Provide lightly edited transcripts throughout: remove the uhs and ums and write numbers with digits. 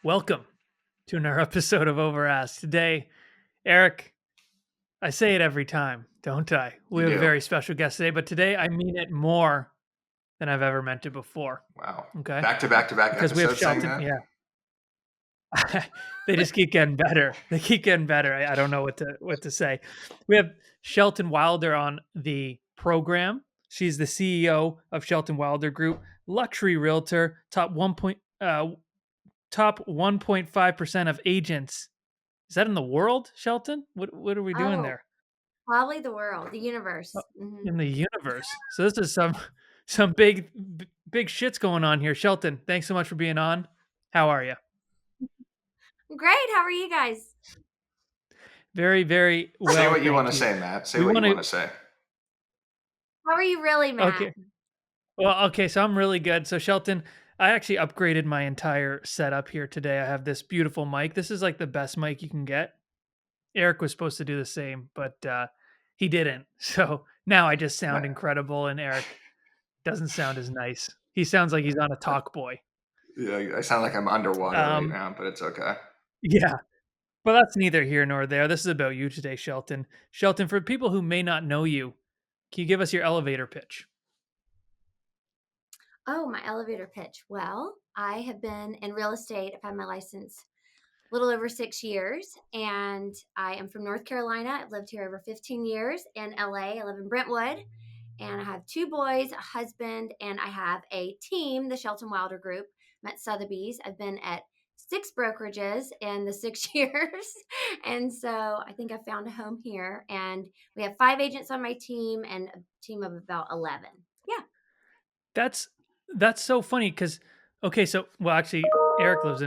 Welcome to another episode of Overask. Today, Eric, I say it every time, don't I? We have a very special guest today, but today I mean it more than I've ever meant it before. Wow. Okay. Back to back Because we have Shelton. Yeah. They just keep getting better. They keep getting better. I don't know what to say. We have Shelton Wilder on the program. She's the CEO of Shelton Wilder Group, luxury realtor, top 1.5% of agents. Is that in the world, Shelton? What are we doing there? Probably the world, the universe. In the universe. So this is some big shits going on here. Shelton, thanks so much for being on. How are you? Great. How are you guys? Very, very well. Say what you want to say, Matt. Say what you want to say. How are you really, Matt? Okay. Well, okay, so I'm really good. So Shelton, I actually upgraded my entire setup here today. I have this beautiful mic. This is like the best mic you can get. Eric was supposed to do the same, but he didn't. So now I just sound incredible, and Eric doesn't sound as nice. He sounds like he's on a talk boy. Yeah, I sound like I'm underwater right now, but it's okay. Yeah, but that's neither here nor there. This is about you today, Shelton. Shelton, for people who may not know you, can you give us your elevator pitch? Oh, my elevator pitch. Well, I have been in real estate. I've had my license a little over 6 years, and I am from North Carolina. I've lived here over 15 years in LA. I live in Brentwood, and I have 2 boys, a husband, and I have a team, the Shelton Wilder Group. I'm at Sotheby's. I've been at 6 brokerages in the 6 years. And so I think I found a home here. And we have 5 agents on my team and a team of about 11. Yeah. That's so funny because okay, so well actually Eric lives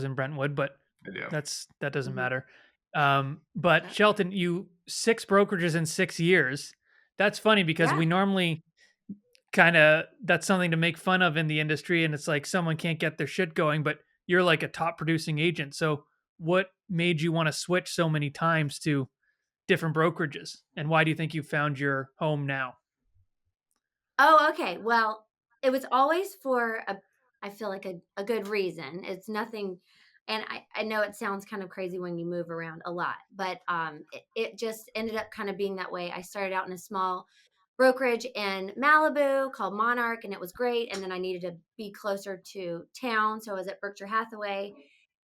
in Brentwood, but that doesn't matter. But Shelton, you 6 brokerages in 6 years. That's funny because we normally that's something to make fun of in the industry, and it's like someone can't get their shit going, but you're like a top producing agent. So what made you want to switch so many times to different brokerages? And why do you think you found your home now? Oh, okay. Well, it was always for I feel like a good reason. It's nothing, and I know it sounds kind of crazy when you move around a lot, but it just ended up kind of being that way. I started out in a small brokerage in Malibu called Monarch, and it was great. And then I needed to be closer to town, so I was at Berkshire Hathaway.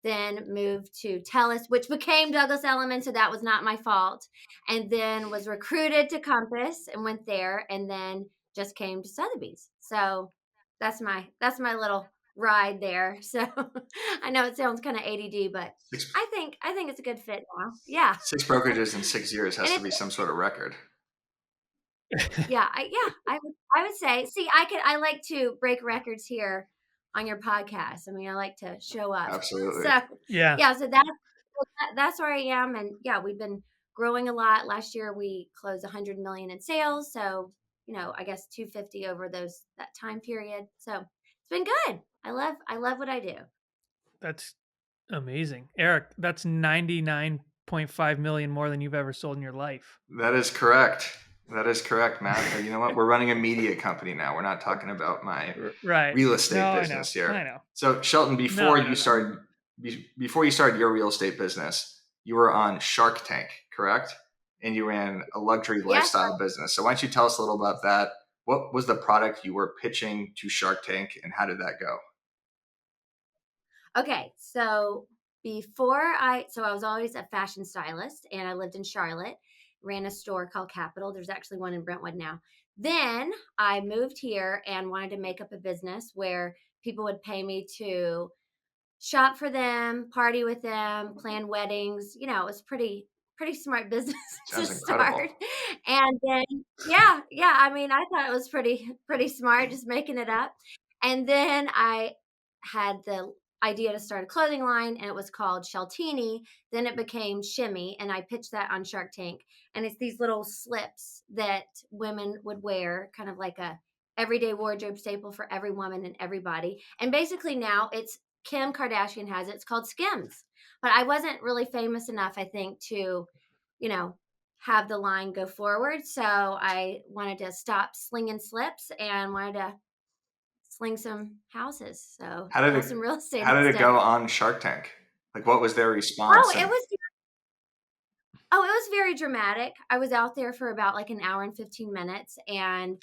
Then moved to Telus, which became Douglas Elliman, so that was not my fault. And then was recruited to Compass and went there, and then just came to Sotheby's. So that's my little ride there. So I know it sounds kind of ADD, but I think it's a good fit now. Yeah. 6 brokerages in 6 years has to be some sort of record. Yeah, I would say. See, I like to break records here on your podcast. I mean, I like to show up. Absolutely. So yeah. So that's where I am, and yeah, we've been growing a lot. Last year we closed 100 million in sales, so I guess 250 over that time period. So it's been good. I love what I do. That's amazing. Eric, that's 99.5 million more than you've ever sold in your life. That is correct. Matt. You know what? We're running a media company now. We're not talking about my real estate business here. I know. So Shelton, before you started your real estate business, you were on Shark Tank, correct? And you ran a luxury lifestyle business. So why don't you tell us a little about that? What was the product you were pitching to Shark Tank, and how did that go? Okay, so I was always a fashion stylist, and I lived in Charlotte, ran a store called Capital. There's actually one in Brentwood now. Then I moved here and wanted to make up a business where people would pay me to shop for them, party with them, plan weddings. It was pretty smart business to start. And then I mean, I thought it was pretty smart, just making it up. And then I had the idea to start a clothing line, and it was called Sheltini. Then it became Shimmy, and I pitched that on Shark Tank. And it's these little slips that women would wear, kind of like a everyday wardrobe staple for every woman and everybody. And basically now it's Kim Kardashian has it. It's called Skims. But I wasn't really famous enough, I think, to, have the line go forward. So I wanted to stop slinging slips and wanted to sling some houses. So How did sell it some real estate how did it instead. go on Shark Tank? Like, what was their Oh, response? it And was Oh, it was very dramatic. I was out there for about like an hour and 15 minutes, and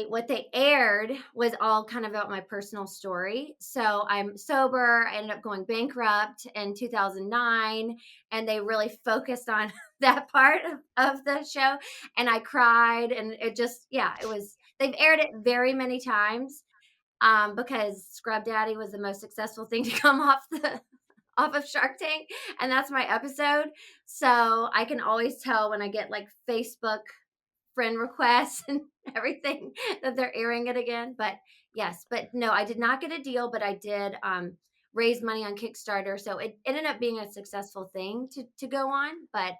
what they aired was all kind of about my personal story. So I'm sober. I ended up going bankrupt in 2009, and they really focused on that part of the show. And I cried, and it just, yeah, it was. They've aired it very many times, because Scrub Daddy was the most successful thing to come off of Shark Tank, and that's my episode. So I can always tell when I get like Facebook friend requests and everything that they're airing it again. But yes, but no, I did not get a deal, but I did raise money on Kickstarter. So it ended up being a successful thing to go on. But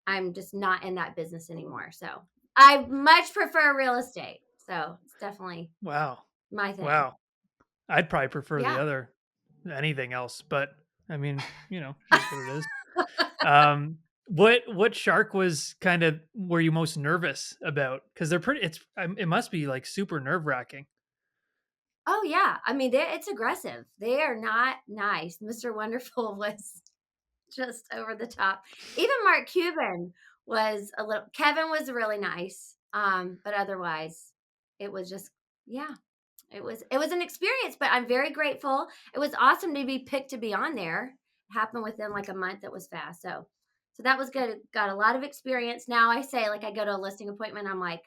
I'm just not in that business anymore. So I much prefer real estate. So it's definitely Wow. my thing. Wow. I'd probably prefer the Yeah. other anything else, but I mean, is what it is. What shark was kind of were you most nervous about? Because they're pretty. It must be like super nerve wracking. Oh yeah. I mean, it's aggressive. They are not nice. Mr. Wonderful was just over the top. Even Mark Cuban was a little. Kevin was really nice, but otherwise, it was just, yeah. It was an experience, but I'm very grateful. It was awesome to be picked to be on there. It happened within like a month. That was fast. So that was good. Got a lot of experience. Now I say, like, I go to a listing appointment, I'm like,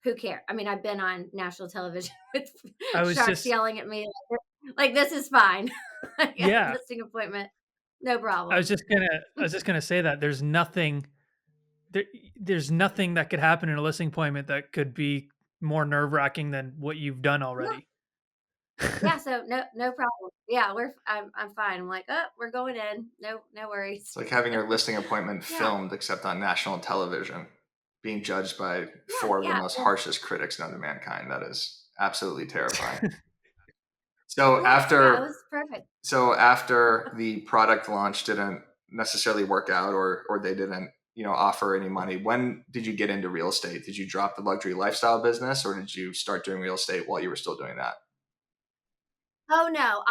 who cares? I mean, I've been on national television with I was sharks just yelling at me like this is fine. I got a yeah. listing appointment, no I was problem. just gonna I was just gonna say that there, there's nothing that could happen in a listing appointment that could be more nerve wracking than what you've done Yeah, already. yeah. So no problem. Yeah, I'm fine. I'm like, oh, we're going in. No it's worries. like having your listing appointment Yeah, filmed, except on national television, being judged by yeah, four of the yeah, most yeah, harshest critics known to mankind. That is absolutely terrifying. So yeah, yeah. It after was perfect. so after the product launch didn't necessarily work out, or they didn't offer any money, when did you get into real estate? Did you drop the luxury lifestyle business, or did you start doing real estate while you were still doing that? Oh no,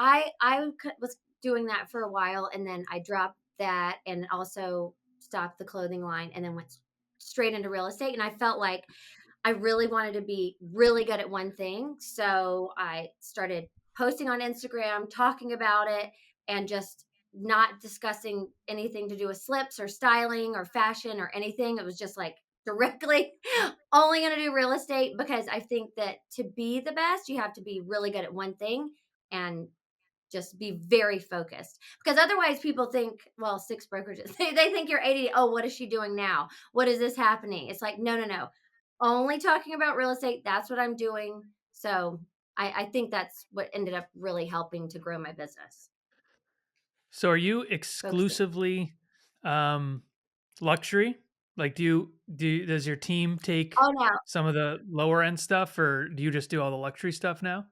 was doing that for a while, and then I dropped that, and also stopped the clothing line, and then went straight into real estate. And I felt like I really wanted to be really good at one thing. So I started posting on Instagram, talking about it, and just not discussing anything to do with slips or styling or fashion or anything. It was just like directly only going to do real estate, because I think that to be the best, you have to be really good at one thing and just be very focused, because otherwise people think, well, six brokerages, they think you're 80. Oh, what is she doing now? What is this happening? It's like, no, no, no, only talking about real estate. That's what I'm doing. So I think that's what ended up really helping to grow my business, So are you focusing. exclusively um luxury? Like does your team take Oh no, some of the lower end stuff or do you just do all the luxury stuff now?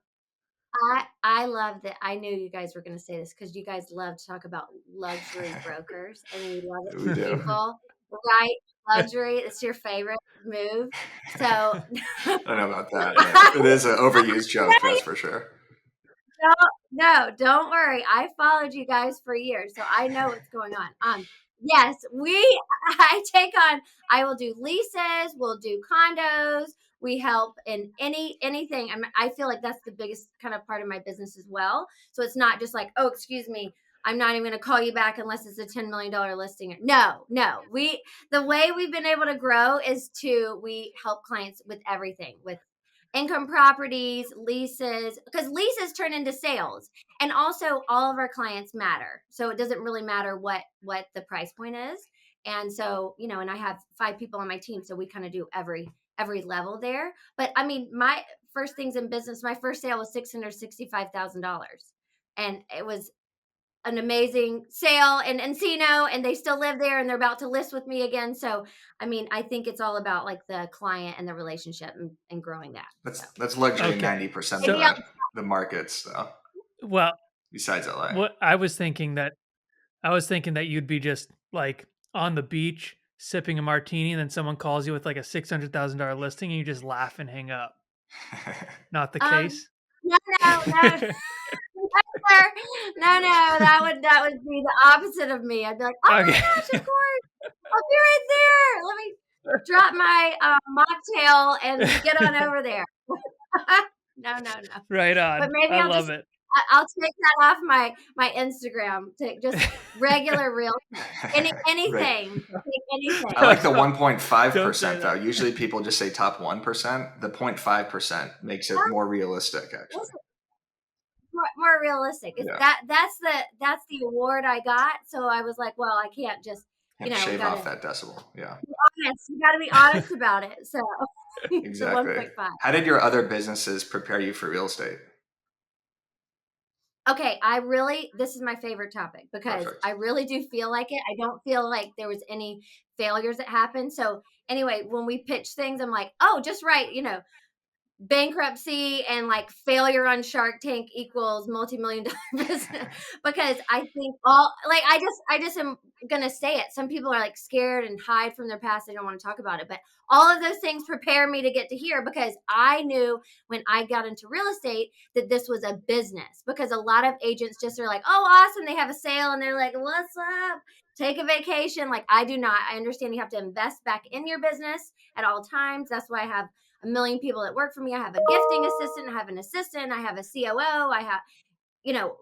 I love that. I knew you guys were going to say this, because you guys love to talk about luxury brokers. I mean, you love it We for do. people, right? Luxury, it's your favorite move. So I don't know about that. Yeah. It is an overused joke, that's for sure. no, don't worry. I followed you guys for years, so I know what's going on. Yes, I take on. I will do leases. We'll do condos. We help in anything. I feel like that's the biggest kind of part of my business as well. So it's not just like, oh, excuse me, I'm not even going to call you back unless it's a $10 million listing. No, no. The way we've been able to grow is we help clients with everything, with income properties, leases, because leases turn into sales. And also all of our clients matter. So it doesn't really matter what the price point is. And so, and I have 5 people on my team, so we kind of do every level there. But I mean, my first things in business, my first sale was $665,000. And it was an amazing sale in Encino, and they still live there, and they're about to list with me again. So, I mean, I think it's all about like the client and the relationship, and growing that. So, That's luxury in Okay. 90% of maybe So the markets, though, well, besides LA. what I was thinking that you'd be just like on the beach sipping a martini and then someone calls you with like a $600,000 listing and you just laugh and hang up. Not the Um, case? no, no, no. Sir. No, that would be the opposite of me. I'd be like, "Oh my Okay. gosh, of course, I'll be right there. Let me drop my mocktail and get on over there." No, no, no. Right But on. maybe I love it. I'll take that off my Instagram to just regular real Right. anything. Take anything. I like the Don't say 1.5% though. that. Usually people just say top 1%. The 0.5% makes it more realistic, actually. Listen, more realistic. It's Yeah. that's the award I got. So I was like, well, I can't just Shave off gotta that decibel. Yeah. be honest. You gotta be honest about it. So the Exactly. 1.5. How did your other businesses prepare you for real estate? Okay, this is my favorite topic because Perfect. I really do feel like it. I don't feel like there was any failures that happened. So anyway, when we pitch things, I'm like, oh, just right, bankruptcy and like failure on Shark Tank equals multi-million dollar business because I think I just am gonna say it. Some people are like scared and hide from their past, they don't want to talk about it, but all of those things prepare me to get to here because I knew when I got into real estate that this was a business, because a lot of agents just are like, oh awesome, they have a sale and they're like, what's up, take a vacation. Like, I do not. I understand you have to invest back in your business at all times. That's why I have a million people that work for me. I have a gifting assistant, I have an assistant, I have a COO, I have, you know,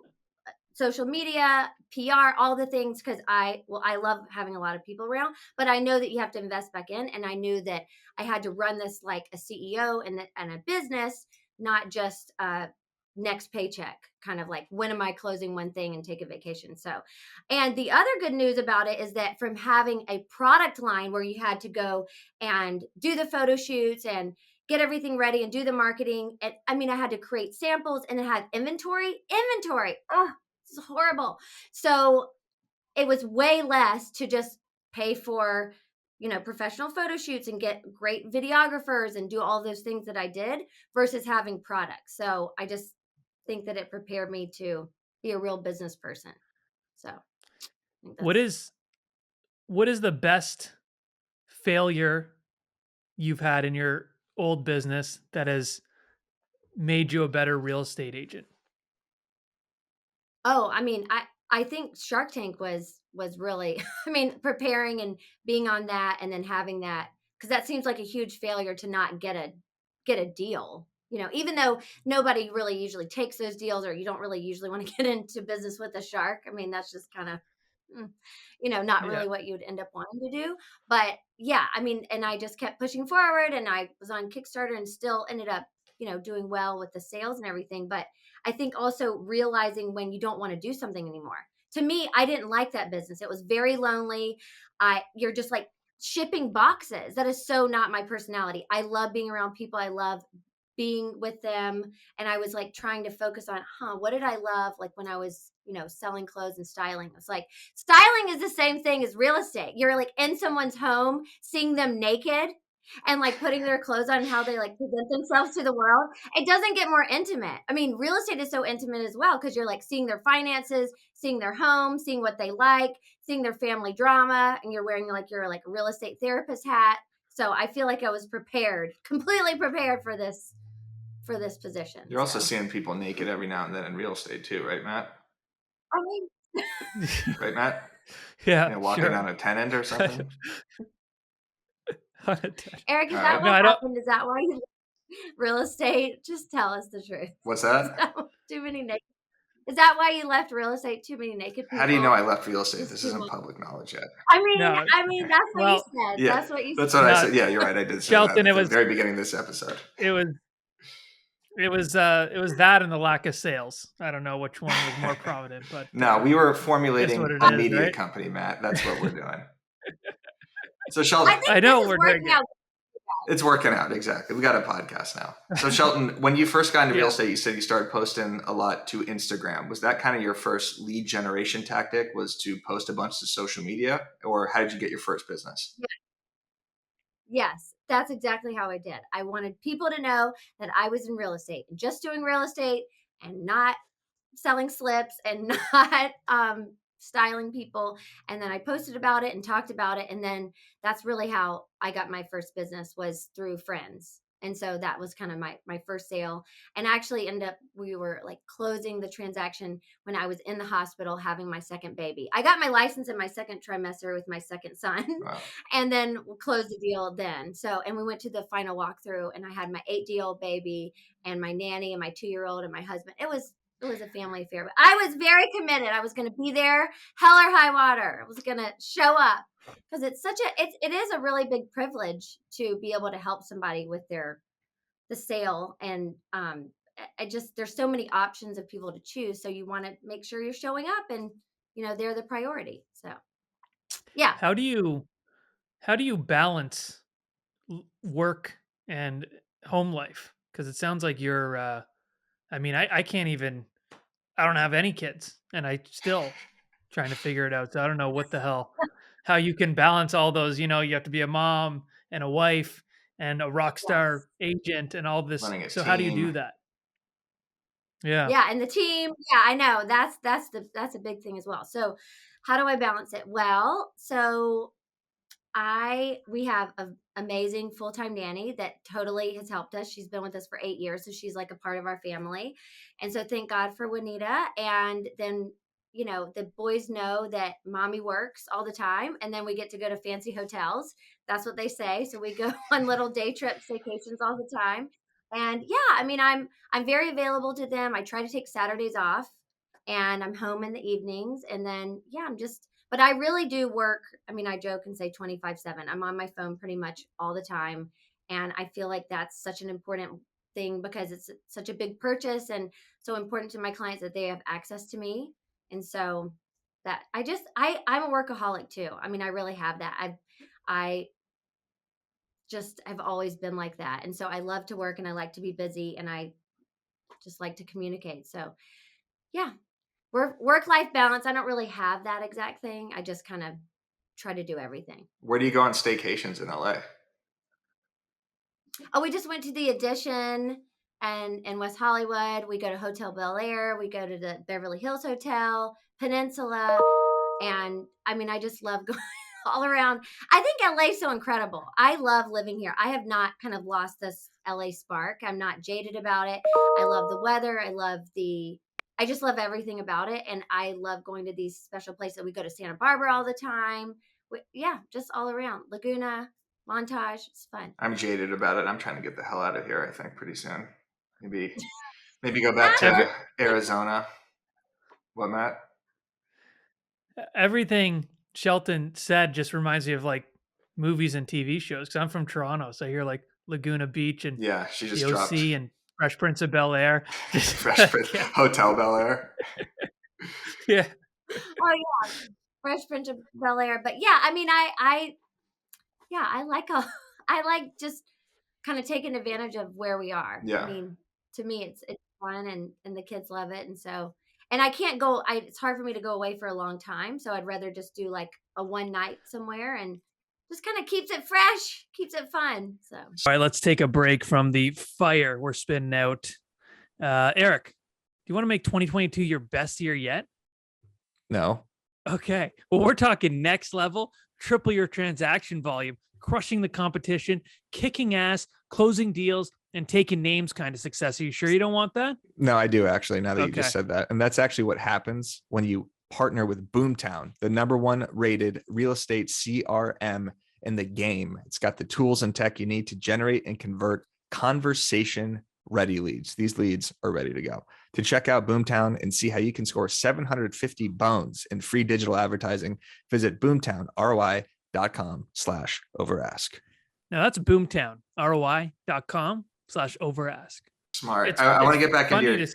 social media, PR, all the things, because I love having a lot of people around, but I know that you have to invest back in. And I knew that I had to run this like a CEO and a business, not just next paycheck, kind of like, when am I closing one thing and take a vacation. So, and the other good news about it is that from having a product line where you had to go and do the photo shoots and get everything ready and do the marketing, and I mean, I had to create samples and it had inventory. Oh, it's horrible. So it was way less to just pay for, professional photo shoots and get great videographers and do all those things that I did versus having products. So I just think that it prepared me to be a real business person. So I think What that's is what is the best failure you've had in your old business that has made you a better real estate agent? Oh, I mean, I think Shark Tank was really I mean, preparing and being on that and then having that, because that seems like a huge failure to not get a deal. Even though nobody really usually takes those deals, or you don't really usually want to get into business with a shark. I mean, that's just kind of not Yeah. really what you would end up wanting to do. But yeah, I mean, and I just kept pushing forward and I was on Kickstarter and still ended up, doing well with the sales and everything. But I think also realizing when you don't want to do something anymore. To me, I didn't like that business. It was very lonely. You're just like shipping boxes. That is so not my personality. I love being around people. I love being with them. And I was like trying to focus on, what did I love? Like when I was, selling clothes and styling. It's like styling is the same thing as real estate. You're like in someone's home, seeing them naked and like putting their clothes on, how they like present themselves to the world. It doesn't get more intimate. I mean, real estate is so intimate as well, because you're like seeing their finances, seeing their home, seeing what they like, seeing their family drama, and you're wearing like your like real estate therapist hat. So I feel like I was prepared, completely prepared for this position. You're also So seeing people naked every now and then in real estate too, right, Matt? I mean, Right, Matt? Yeah, Walking sure. on a tenant or something. Eric, is All that right. No, what I don't. happened? Is that why you left real estate? Just tell us the truth. What's Is that? that too many naked? Is that why you left real estate? Too many naked How do you know people? I left real estate? Just This too isn't much. public knowledge yet. No. I mean, that's what you Well, said. Yeah, That's what you that's said. what I no, said. Yeah, you're right. I did say that Shelton. at the very beginning of this episode. It was it was that and the lack of sales. I don't know which one was more prominent, but No, we were it's what formulating it a is, media right? company, Matt. That's what we're doing. So I Sheldon, think I this know is we're doing working it. out. it's working out. Exactly. We got a podcast now. So Shelton, when you first got into real Yeah. estate, you said you started posting a lot to Instagram. Was that kind of your first lead generation tactic, was to post a bunch to social media, or how did you get your first business? Yes, that's exactly how I did. I wanted people to know that I was in real estate and just doing real estate and not selling slips and not styling people. And then I posted about it and talked about it. And then that's really how I got my first business, was through friends. And so that was kind of my first sale. And actually we were like closing the transaction when I was in the hospital having my second baby. I got my license in my second trimester with my second son. Wow. And then closed the deal then. So, and we went to the final walkthrough, and I had my 8-day-old baby and my nanny and my 2-year-old and my husband. It was a family affair, but I was very committed. I was going to be there, hell or high water. I was going to show up, because it is a really big privilege to be able to help somebody with the sale. And there's so many options of people to choose, so you want to make sure you're showing up, and they're the priority. So yeah. How do you balance work and home life? Because it sounds like you're I mean, I can't even, I don't have any kids, and I still trying to figure it out. So I don't know what the hell, how you can balance all those. You have to be a mom and a wife and a rock Yes. star agent and all this. Running a So how do you team. do that? Yeah. Yeah, and the team, yeah, I know. That's a big thing as well. So, how do I balance it? Well, so we have an amazing full-time nanny that totally has helped us. She's been with us for 8 years, so she's like a part of our family. And so thank God for Juanita. And then, the boys know that mommy works all the time, and then we get to go to fancy hotels. That's what they say. So we go on little day trips, vacations all the time. And yeah, I mean, I'm very available to them. I try to take Saturdays off, and I'm home in the evenings. And then yeah, but I really do work. I mean, I joke and say 25/7. I'm on my phone pretty much all the time. And I feel like that's such an important thing, because it's such a big purchase and so important to my clients that they have access to me. And so that I'm a workaholic too. I mean, I really have that. I just have always been like that. And so I love to work, and I like to be busy, and I just like to communicate. So yeah, work-life balance. I don't really have that exact thing. I just kind of try to do everything. Where do you go on staycations in LA? Oh, we just went to the Edition and in West Hollywood. We go to Hotel Bel Air. We go to the Beverly Hills Hotel, Peninsula. And I mean, I just love going all around. I think LA is so incredible. I love living here. I have not kind of lost this LA spark. I'm not jaded about it. I love the weather. I just love everything about it. And I love going to these special places. We go to Santa Barbara all the time. Yeah, just all around. Laguna, Montage. It's fun. I'm jaded about it. I'm trying to get the hell out of here, I think, pretty soon. Maybe go back to Arizona. What, Matt? Everything Shelton said just reminds me of like movies and TV shows, because I'm from Toronto. So I hear like Laguna Beach and Yeah, she just the dropped OC and Fresh Prince of Bel Air. Fresh Prince, Yeah. Hotel Bel Air. Yeah. Oh yeah, Fresh Prince of Bel Air. But yeah, I mean, I like I like just kind of taking advantage of where we are. Yeah. I mean, to me, it's fun, and the kids love it, and so. And I can't go. It's hard for me to go away for a long time, so I'd rather just do like a one night somewhere, and just kind of keeps it fresh, keeps it fun. So. All right, let's take a break from the fire we're spinning out. Eric, do you want to make 2022 your best year yet? No. Okay. Well, we're talking next level, triple your transaction volume, crushing the competition, kicking ass, closing deals, and taking names kind of success. Are you sure you don't want that? No, I do actually, now that you Okay. just said that. And that's actually what happens when you partner with Boomtown, the #1 rated real estate CRM in the game. It's got the tools and tech you need to generate and convert conversation ready leads. These leads are ready to go. To check out Boomtown and see how you can score 750 bones in free digital advertising, visit boomtownroi.com/overask. Now that's boomtownroi.com/overask. Smart. I want to get back into your...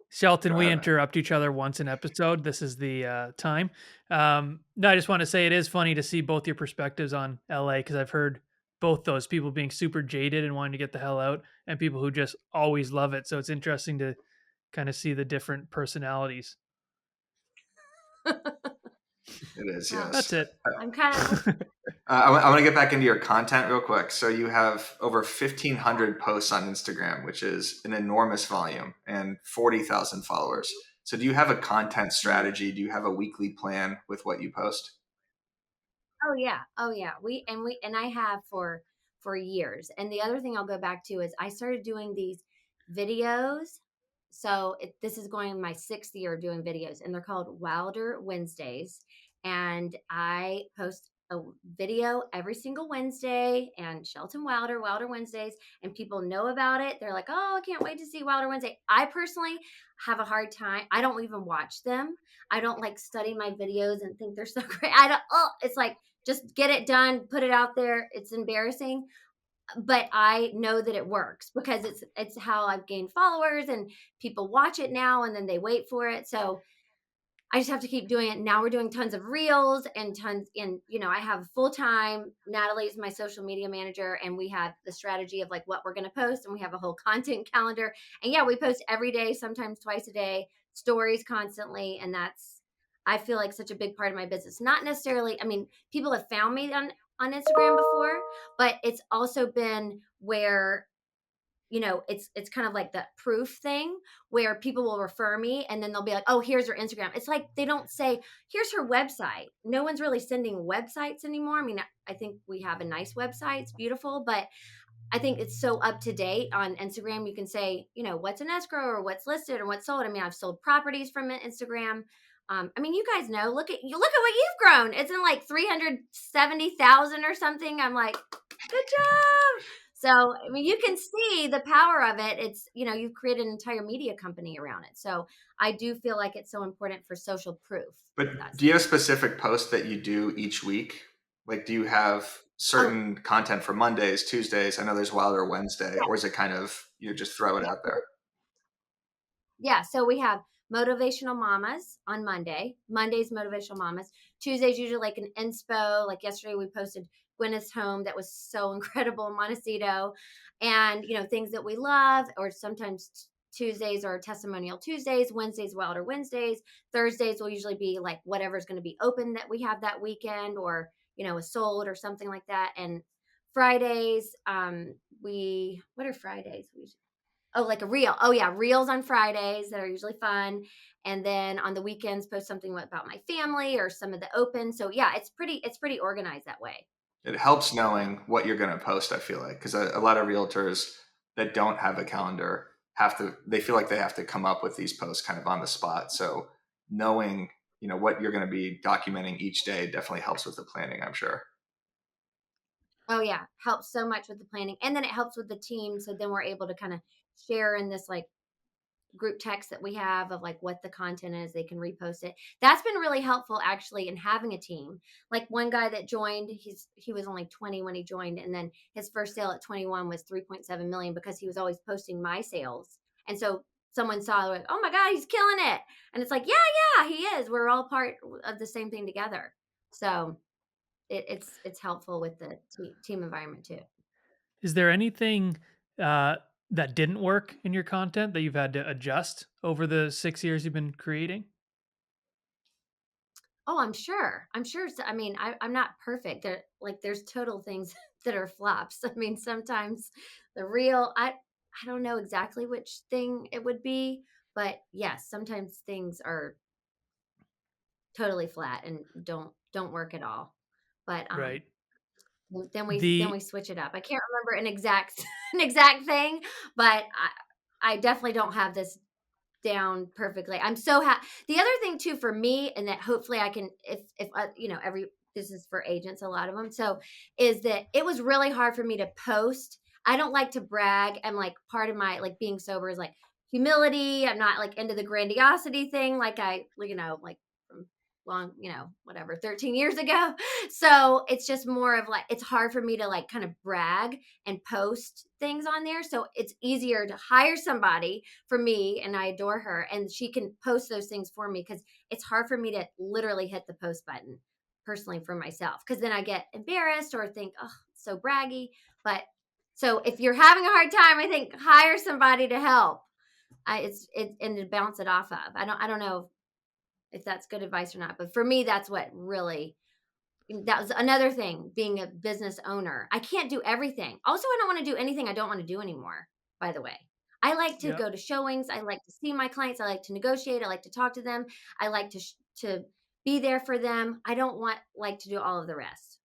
Shelton, we interrupt each other once an episode. This is the time. No, I just want to say it is funny to see both your perspectives on LA, because I've heard both those people being super jaded and wanting to get the hell out, and people who just always love it. So it's interesting to kind of see the different personalities. It is, yes. That's it. I'm kind of... I want to get back into your content real quick. So you have over 1,500 posts on Instagram, which is an enormous volume, and 40,000 followers. So do you have a content strategy? Do you have a weekly plan with what you post? Oh yeah. I have for for years. And the other thing I'll go back to is I started doing these videos. So this is going my 6th year of doing videos, and they're called Wilder Wednesdays. And I post a video every single Wednesday, and Shelton Wilder Wednesdays, and people know about it. They're like, oh, I can't wait to see Wilder Wednesday. I personally have a hard time. I don't even watch them. I don't like study my videos and think they're so great. It's like, just get it done, put it out there. It's embarrassing, but I know that it works because it's how I've gained followers, and people watch it now and then they wait for it. So I just have to keep doing it. Now we're doing tons of reels and I have full time. Natalie is my social media manager, and we have the strategy of like what we're going to post, and we have a whole content calendar. And yeah, we post every day, sometimes twice a day, stories constantly. And I feel like such a big part of my business. Not necessarily, I mean, people have found me on Instagram before, but it's also been where it's kind of like that proof thing where people will refer me, and then they'll be like, oh, here's her Instagram. It's like they don't say, here's her website. No one's really sending websites anymore. I mean, I think we have a nice website. It's beautiful, but I think it's so up to date on Instagram. You can say, what's an escrow or what's listed or what's sold. I mean, I've sold properties from Instagram. I mean, you guys know, look at what you've grown. It's in like 370,000 or something. I'm like, good job. So, I mean, you can see the power of it. It's, you've created an entire media company around it. So I do feel like it's so important for social proof. But do you have specific posts that you do each week? Like, do you have certain content for Mondays, Tuesdays? I know there's Wilder Wednesday, or is it kind of, you just throw it out there? Yeah. So we have Motivational Mamas on Monday. Monday's Motivational Mamas. Tuesday's usually like an inspo. Like yesterday we posted Gwyneth's home that was so incredible in Montecito, and things that we love. Or sometimes Tuesdays are testimonial Tuesdays, Wednesdays Wilder Wednesdays, Thursdays will usually be like whatever's going to be open that we have that weekend, or is sold or something like that. And Fridays, what are Fridays? Like a reel. Oh yeah, reels on Fridays that are usually fun. And then on the weekends, post something about my family or some of the open. So yeah, it's pretty organized that way. It helps knowing what you're going to post, I feel like, because a lot of realtors that don't have a calendar they feel like they have to come up with these posts kind of on the spot. So knowing, what you're going to be documenting each day definitely helps with the planning, I'm sure. Oh yeah, helps so much with the planning. And then it helps with the team. So then we're able to kind of share in this like group text that we have of like what the content is. They can repost it. That's been really helpful actually in having a team. Like one guy that joined, he was only 20 when he joined, and then his first sale at 21 was 3.7 million because he was always posting my sales. And so someone saw like, oh my God, he's killing it. And it's like, yeah, he is. We're all part of the same thing together. So it's helpful with the team environment too. Is there anything that didn't work in your content that you've had to adjust over the 6 years you've been creating? Oh, I'm sure. I mean, I'm not perfect. There's total things that are flops. I mean, sometimes the real, I don't know exactly which thing it would be, but yes, sometimes things are totally flat and don't work at all. But Right. then The we switch it up. I can't remember an exact an exact thing, but I definitely don't have this down perfectly. I'm so happy. The other thing too for me, and that hopefully I can, if every this is for agents, a lot of them. So is that it was really hard for me to post. I don't like to brag. I'm like part of my like being sober is like humility. I'm not like into the grandiosity thing. Like like from long, whatever, 13 years ago. So it's just more of like, it's hard for me to like kind of brag and post things on there. So it's easier to hire somebody for me, and I adore her, and she can post those things for me because it's hard for me to literally hit the post button personally for myself, because then I get embarrassed or think, oh, it's so braggy. But so if you're having a hard time, I think hire somebody to help. And to bounce it off of. I don't know if that's good advice or not, but for me, that's what really, that was another thing, being a business owner. I can't do everything. Also, I don't want to do anything I don't want to do anymore, by the way. I like to Yep. go to showings. I like to see my clients. I like to negotiate. I like to talk to them. I like to be there for them. I don't want like to do all of the rest.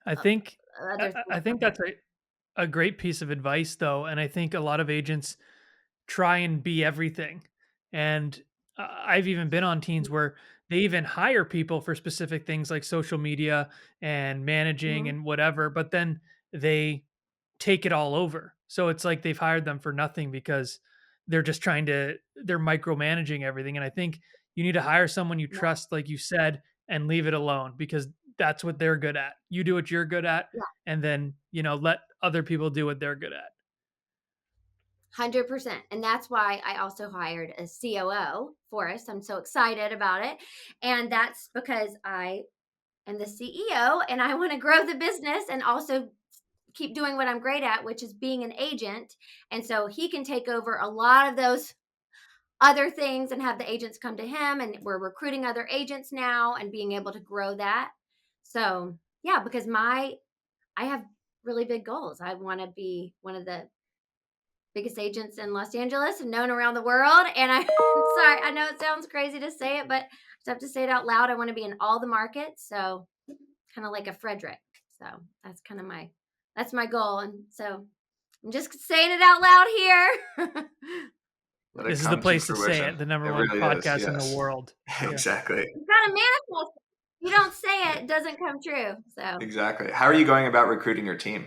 I Uh, think Other I things think are that's better. a great piece of advice though, and I think a lot of agents try and be everything. And I've even been on teams where they even hire people for specific things like social media and managing Mhm. and whatever, but then they take it all over. So it's like they've hired them for nothing because they're micromanaging everything. And I think you need to hire someone you Yeah, trust, like you said, and leave it alone because that's what they're good at. You do what you're good at, yeah, and then, let other people do what they're good at. 100%. And that's why I also hired a COO for us. I'm so excited about it. And that's because I am the CEO and I want to grow the business and also keep doing what I'm great at, which is being an agent. And so he can take over a lot of those other things and have the agents come to him. And we're recruiting other agents now and being able to grow that. So, yeah, because I have really big goals. I want to be one of the biggest agents in Los Angeles and known around the world. And I'm sorry, I know it sounds crazy to say it, but I just have to say it out loud. I want to be in all the markets. So kind of like a Frederick. So that's kind of that's my goal. And so I'm just saying it out loud here. Let it This is the come to place to say fruition. it, the number It one really is. podcast in the Yes. world. Yeah. Exactly. You gotta manifest. You don't say it, it doesn't come true. So Exactly. How are you going about recruiting your team?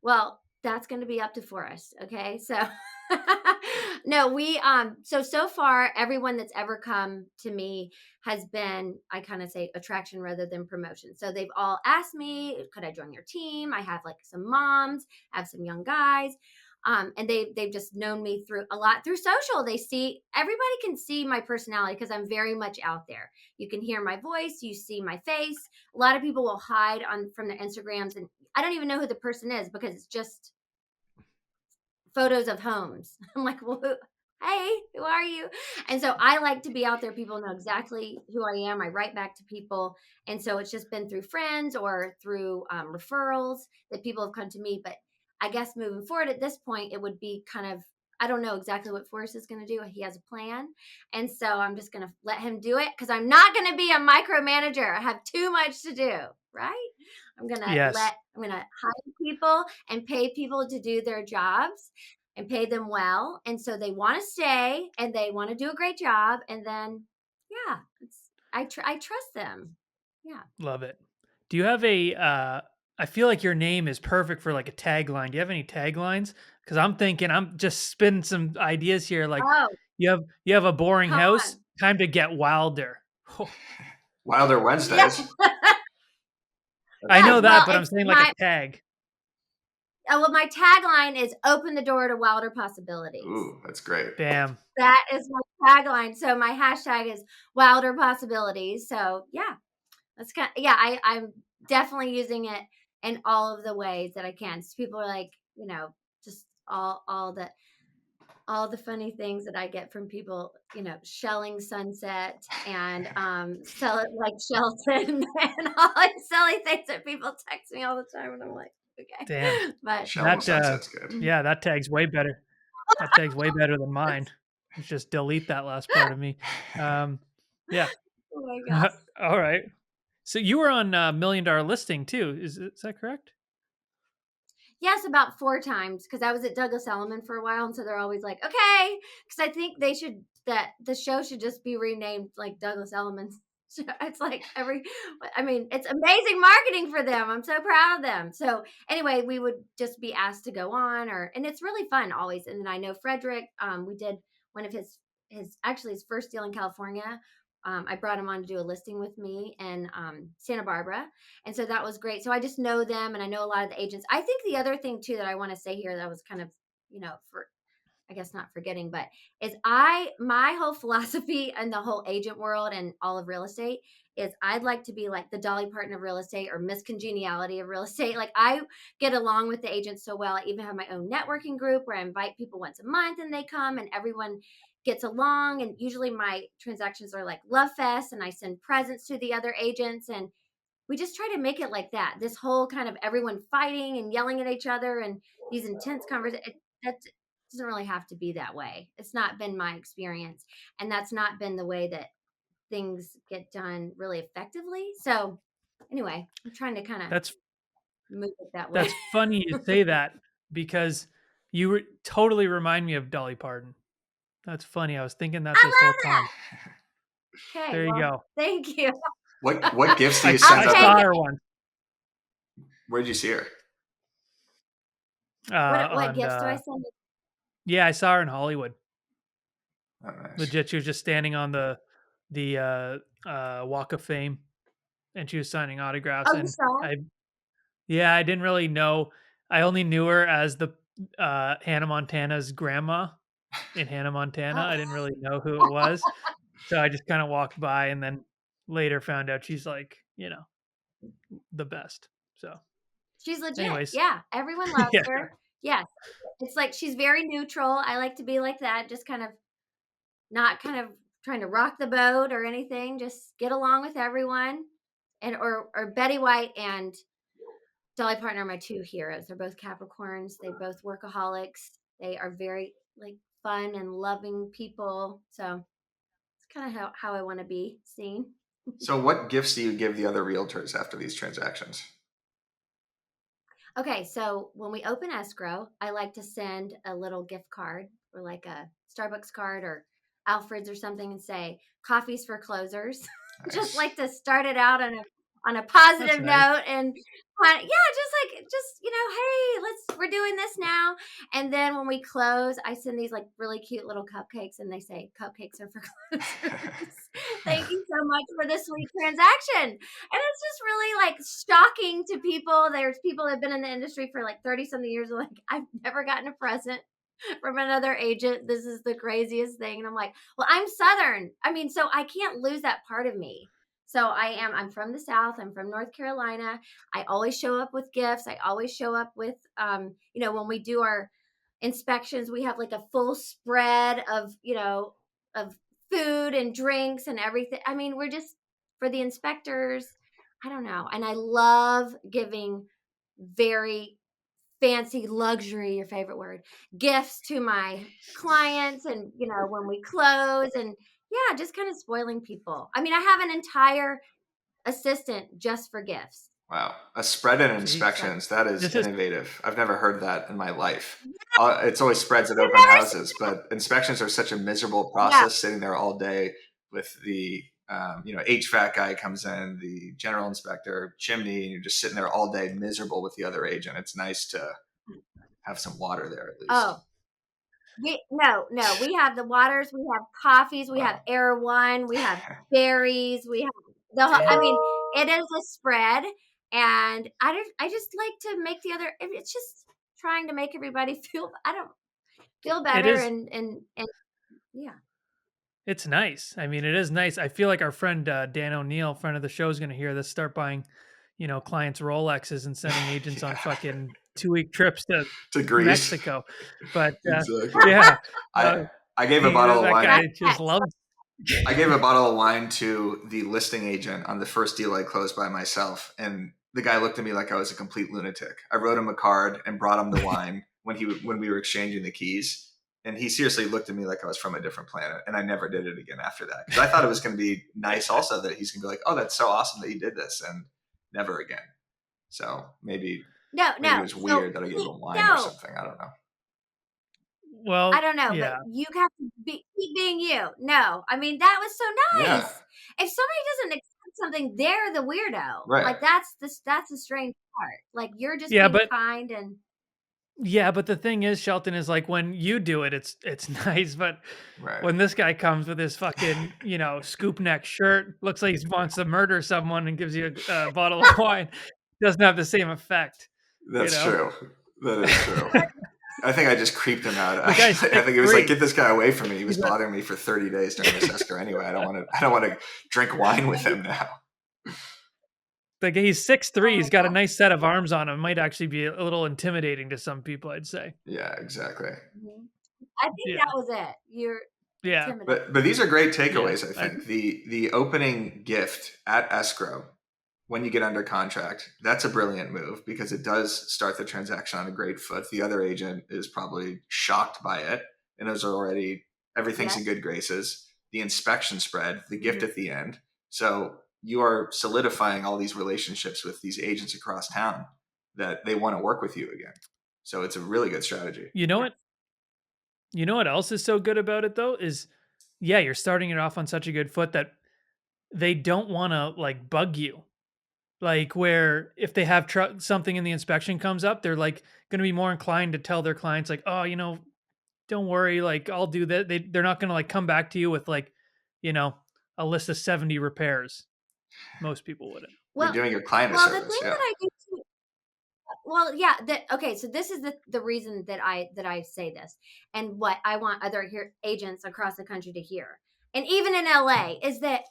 well, that's going to be up to Forrest. Okay. So, no, so far, everyone that's ever come to me has been, I kind of say attraction rather than promotion. So they've all asked me, could I join your team? I have like some moms, I have some young guys. And they've just known me through a lot through social. Everybody can see my personality because I'm very much out there. You can hear my voice, you see my face. A lot of people will hide from their Instagrams, and I don't even know who the person is because it's just photos of homes. I'm like, well, hey, who are you? And so I like to be out there. People know exactly who I am. I write back to people. And so it's just been through friends or through referrals that people have come to me. But I guess moving forward at this point, it would be kind of, I don't know exactly what Forrest is going to do. He has a plan. And so I'm just going to let him do it because I'm not going to be a micromanager. I have too much to do, right? Yes. I'm going to hire people and pay people to do their jobs and pay them well. And so they want to stay and they want to do a great job. And then, yeah, I trust them. Yeah. Love it. Do you have I feel like your name is perfect for like a tagline. Do you have any taglines? Because I'm just spinning some ideas here. Like Oh, you have a boring come house, on. time to get wilder. Wilder Yeah. Wednesdays. I That's know Yes. good. that, Well, but I'm it's saying like a tag. my tagline is open the door to wilder possibilities. Ooh, that's great. Bam. That is my tagline. So my hashtag is wilder possibilities. So yeah, I'm definitely using it in all of the ways that I can. So people are like, just all the funny things that I get from people, shelling sunset and sell it like Shelton and all these silly things that people text me all the time and I'm like, Damn. okay. But Sheldon That Sunset's good. yeah, that tag's way better. That tag's way better than mine. Let's just delete that last part of me. Yeah. oh my gosh. All right. So you were on Million Dollar Listing too. Is that correct? Yes, about 4 times because I was at Douglas Elliman for a while, and so they're always like, "Okay," because I think that the show should just be renamed like Douglas Elliman's show. It's like it's amazing marketing for them. I'm so proud of them. So anyway, we would just be asked to go on, and it's really fun always. And then I know Frederick. We did one of his first deal in California. I brought him on to do a listing with me in Santa Barbara, and so that was great. So I just know them and I know a lot of the agents. I think the other thing too that I want to say here that was kind of, for I guess not forgetting, but my whole philosophy in the whole agent world and all of real estate is I'd like to be like the Dolly Parton of real estate or Miss Congeniality of real estate. Like I get along with the agents so well. I even have my own networking group where I invite people once a month and they come and everyone gets along. And usually my transactions are like love fest and I send presents to the other agents and we just try to make it like that. This whole kind of everyone fighting and yelling at each other and these intense conversations. That doesn't really have to be that way. It's not been my experience. And that's not been the way that things get done really effectively. So anyway, I'm trying to kind of That's move it that way. That's funny you say that because you totally remind me of Dolly Parton. That's funny. I was thinking that I this whole love that. time. Okay, There you well, go. thank you. What gifts do I, you I send saw other? her once Where'd you see her? What on. gifts do I send? Yeah, I saw her in Hollywood. Oh, nice. Legit, she was just standing on the Walk of Fame, and she was signing autographs. Oh, you And saw? I didn't really know. I only knew her as the Hannah Montana's grandma in Hannah Montana. Oh. I didn't really know who it was, so I just kind of walked by, and then later found out she's like, the best. So, She's legit. anyways, Yeah, everyone loves yeah, her. Yes, it's like she's very neutral. I like to be like that, just kind of not kind of trying to rock the boat or anything. Just get along with everyone. And or Betty White and Dolly Parton are my two heroes. They're both Capricorns. They both workaholics. They are very like fun and loving people. So it's kind of how I want to be seen. So what gifts do you give the other realtors after these transactions? Okay, so when we open escrow, I like to send a little gift card or like a Starbucks card or Alfred's or something and say coffees for closers. Just Nice. like to start it out on a that's positive nice. note and just hey, we're doing this now. And then when we close, I send these like really cute little cupcakes and they say cupcakes are for closers. Thank you so much for this sweet transaction. And it's just really like shocking to people. There's people that have been in the industry for like 30 something years. Like, I've never gotten a present from another agent. This is the craziest thing. And I'm like, well, I'm Southern. I mean, so I can't lose that part of me. So I'm from the South. I'm from North Carolina. I always show up with gifts. I always show up with, when we do our inspections, we have like a full spread of food and drinks and everything. I mean, we're just for the inspectors. I don't know. And I love giving very fancy luxury, your favorite word, gifts to my clients and, when we close and yeah, just kind of spoiling people. I mean, I have an entire assistant just for gifts. Wow. A spread in Jeez. inspections. That is This is innovative. I've never heard that in my life. It's always spreads at You've open never houses, but inspections are such a miserable process sitting there all day with the, HVAC guy comes in, the general inspector, chimney, and you're just sitting there all day miserable with the other agent. It's nice to have some water there at least. Oh, no, we have the waters, we have coffees, we have air wine, we have berries, we have I mean, it is a spread, and I just like to make the other. It's just trying to make everybody feel better, and yeah. It's nice. I mean, it is nice. I feel like our friend Dan ONeil, friend of the show, is going to hear this. Start buying, clients Rolexes and sending agents on fucking 2-week trips to Greece, Mexico. But exactly. Yeah, I gave a bottle of wine. Guy just loves. I gave a bottle of wine to the listing agent on the first deal I closed by myself, and the guy looked at me like I was a complete lunatic. I wrote him a card and brought him the wine when we were exchanging the keys, and he seriously looked at me like I was from a different planet. And I never did it again after that because I thought it was going to be nice, also that he's going to be like, "Oh, that's so awesome that you did this," and never again. So maybe it was weird that I gave him wine or something. I don't know. Well, I don't know, yeah. but you have to keep being you. No, I mean, that was so nice. Yeah. If somebody doesn't accept something, they're the weirdo. Right. Like that's the strange part. Like you're just being kind and. Yeah, but the thing is, Shelton, is like when you do it, it's nice. But when this guy comes with his fucking, scoop neck shirt, looks like he wants to murder someone and gives you a bottle of wine, doesn't have the same effect. That's true. That is true. I think I just creeped him out. I think it was like, get this guy away from me. He was bothering me for 30 days during this escrow anyway. I don't want to drink wine with him now. Like he's 6'3", he's got a nice set of arms on him. Might actually be a little intimidating to some people, I'd say. Yeah, exactly. I think that was it. You're but these are great takeaways. I think the opening gift at escrow when you get under contract, that's a brilliant move because it does start the transaction on a great foot. The other agent is probably shocked by it and is already everything's in good graces. The inspection spread, the gift at the end. So you are solidifying all these relationships with these agents across town. that they want to work with you again. So it's a really good strategy. You know what? You know what else is so good about it though is, yeah, you're starting it off on such a good foot that they don't want to like bug you. Like where if they have something in the inspection comes up, they're like going to be more inclined to tell their clients like, oh, don't worry, like I'll do that. They're not going to like come back to you with like, a list of 70 repairs. Most people wouldn't. You're doing your client a well, service. The thing Yeah. that I do too, well, yeah. Okay. So this is the reason that I say this, and what I want other agents across the country to hear, and even in LA, is that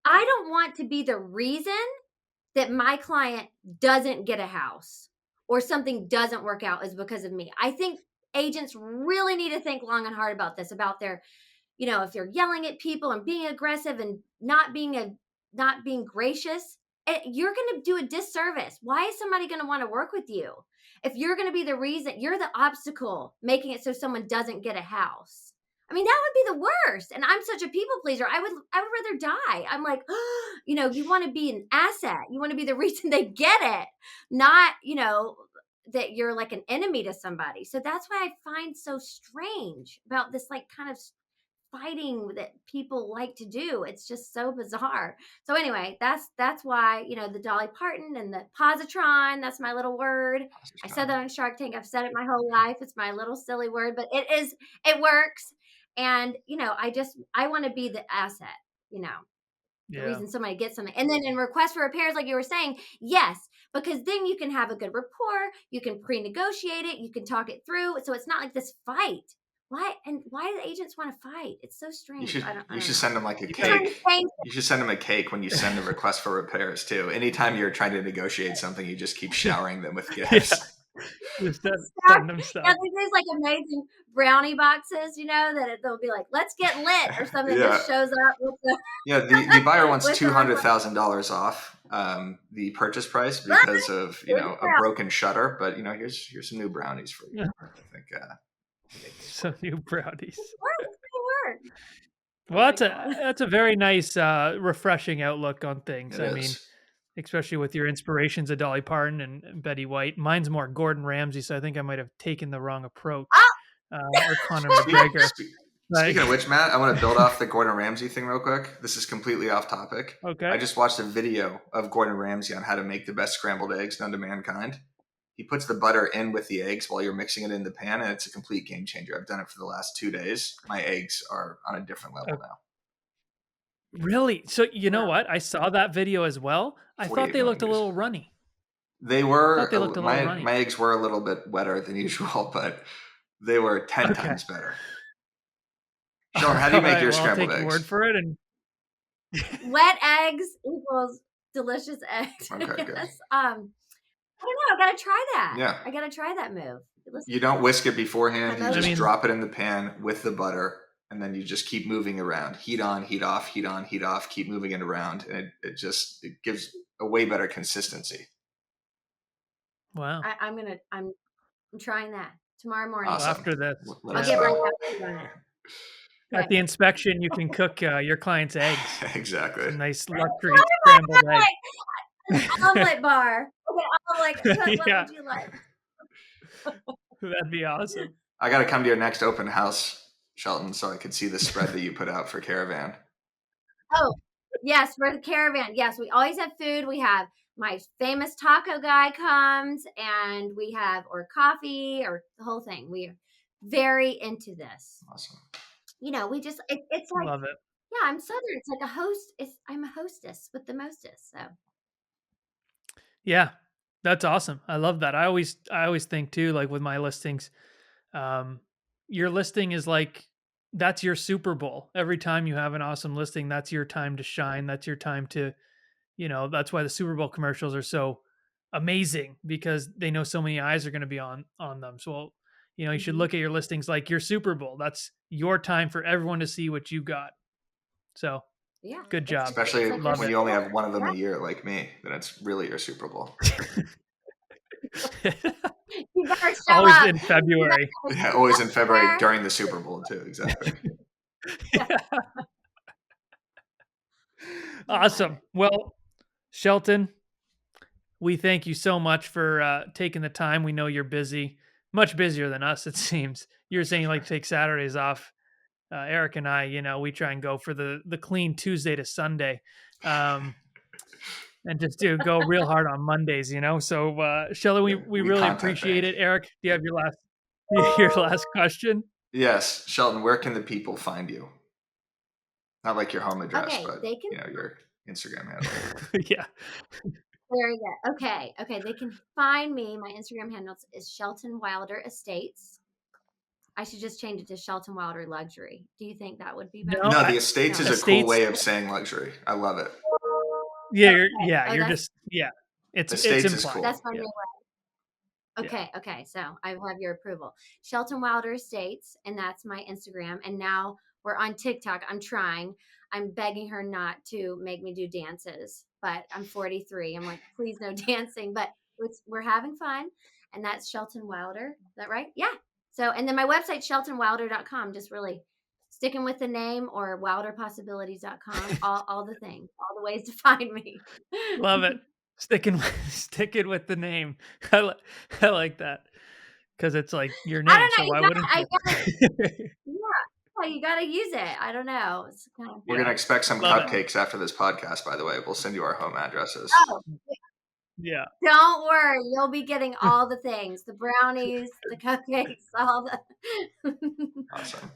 I don't want to be the reason that my client doesn't get a house or something doesn't work out is because of me. I think agents really need to think long and hard about this, about their, if you're yelling at people and being aggressive and not being gracious, you're going to do a disservice. Why is somebody going to want to work with you? If you're going to be the reason, you're the obstacle making it so someone doesn't get a house. I mean, that would be the worst. And I'm such a people pleaser. I would rather die. I'm like, you want to be an asset. You want to be the reason they get it, not, that you're like an enemy to somebody. So that's why I find so strange about this, like, kind of fighting that people like to do. It's just so bizarre. So anyway, that's why, the Dolly Parton and the positron, that's my little word. I said that on Shark Tank. I've said it my whole life. It's my little silly word, but it works. And, I want to be the asset, the reason somebody gets something. And then in request for repairs, like you were saying, yes, because then you can have a good rapport. You can pre-negotiate it. You can talk it through. So it's not like this fight. Why do the agents want to fight? It's so strange. You should send them like a cake. You should send them a cake when you send a request for repairs too. Anytime you're trying to negotiate something, you just keep showering them with gifts. Just send them stuff. Yeah, there's like amazing brownie boxes, that they'll be like, let's get lit or something that just shows up with the the buyer wants $200,000 off the purchase price because of a broken shutter. But here's some new brownies for you. I think some new brownies. Work. Well, that's a very nice, refreshing outlook on things. I mean, especially with your inspirations of Dolly Parton and Betty White. Mine's more Gordon Ramsay, so I think I might have taken the wrong approach. Or Conor McGregor. Speaking of which, Matt, I want to build off the Gordon Ramsay thing real quick. This is completely off topic. Okay. I just watched a video of Gordon Ramsay on how to make the best scrambled eggs known to mankind. He puts the butter in with the eggs while you're mixing it in the pan, and it's a complete game changer. I've done it for the last 2 days. My eggs are on a different level now. Really? So you know what? I saw that video as well. I thought they looked a little runny. They were. My eggs were a little bit wetter than usual, but they were 10 times better. Sean, how do you make your scrambled eggs? I'll take your word for it. And wet eggs equals delicious eggs. Okay, good. I don't know. I gotta try that. Yeah, I gotta try that move. You don't whisk it beforehand. You just drop it in the pan with the butter, and then you just keep moving around. Heat on, heat off, heat on, heat off. Keep moving it around, and it gives a way better consistency. Wow. I'm trying that tomorrow morning. Awesome. After this, I'll get my house on it. At the inspection, you can cook your client's eggs. Exactly. It's a nice luxury scrambled egg. Omelet bar. Okay, what would you like? That'd be awesome. I got to come to your next open house, Shelton, so I could see the spread that you put out for Caravan. Oh, yes, for the Caravan. Yes, we always have food. We have my famous taco guy comes, and we have coffee or the whole thing. We are very into this. Awesome. We just it's like, love it. Yeah, I'm Southern. It's like a host. I'm a hostess with the mostest. So. Yeah, that's awesome. I love that. I always think too, like with my listings, your listing is like, that's your Super Bowl. Every time you have an awesome listing, that's your time to shine. That's your time to, that's why the Super Bowl commercials are so amazing, because they know so many eyes are going to be on them. So, you should look at your listings like your Super Bowl. That's your time for everyone to see what you got. So yeah, good job. Especially when you only have one of them a year like me, then it's really your Super Bowl. You better show always up. in February. Yeah, always in February during the Super Bowl too. Exactly. Yeah. Awesome. Well, Shelton, we thank you so much for taking the time. We know you're busy, much busier than us, it seems. You were saying you like to take Saturdays off. Eric and I, we try and go for the clean Tuesday to Sunday, and just do go real hard on Mondays. So Shelly, we We really content appreciate bank. it. Eric, do you have your last question? Yes, Shelton. Where can the people find you? Not like your home address, Okay, but they can. your Instagram handle. Yeah. Very good. Okay. They can find me. My Instagram handle is Shelton Wilder Estates. I should just change it to Shelton Wilder Luxury. Do you think that would be better? No, No, the Estates is a cool Estates. way of saying luxury. I love it. Yeah, Okay. you're just It's Estates is implied. cool. That's my Yeah. new way. Okay. So I have your approval. Shelton Wilder Estates, and that's my Instagram. And now we're on TikTok. I'm begging her not to make me do dances, but I'm 43. I'm like, please no dancing, but we're having fun. And that's Shelton Wilder. Is that right? Yeah. So, and then my website, sheltonwilder.com, just really sticking with the name, or wilderpossibilities.com, all the things, all the ways to find me. Love it. Sticking with the name. I like that, because it's like your I name. don't So know. why wouldn't you? Yeah, you got to use it. I don't know. It's kind of, We're gonna expect some Love it. cupcakes after this podcast. By the way, we'll send you our home addresses. oh, Yeah. don't worry. You'll be getting all the things, the brownies, the cupcakes, all the.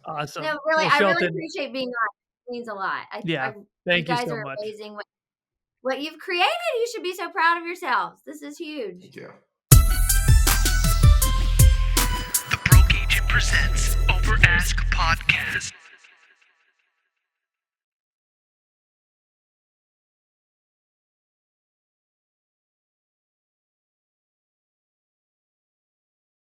Awesome. No, really, Well, I really Shelton, appreciate being on. It means a lot. yeah. You Thank you guys so are much. amazing. What you've created, you should be so proud of yourselves. This is huge. Thank you.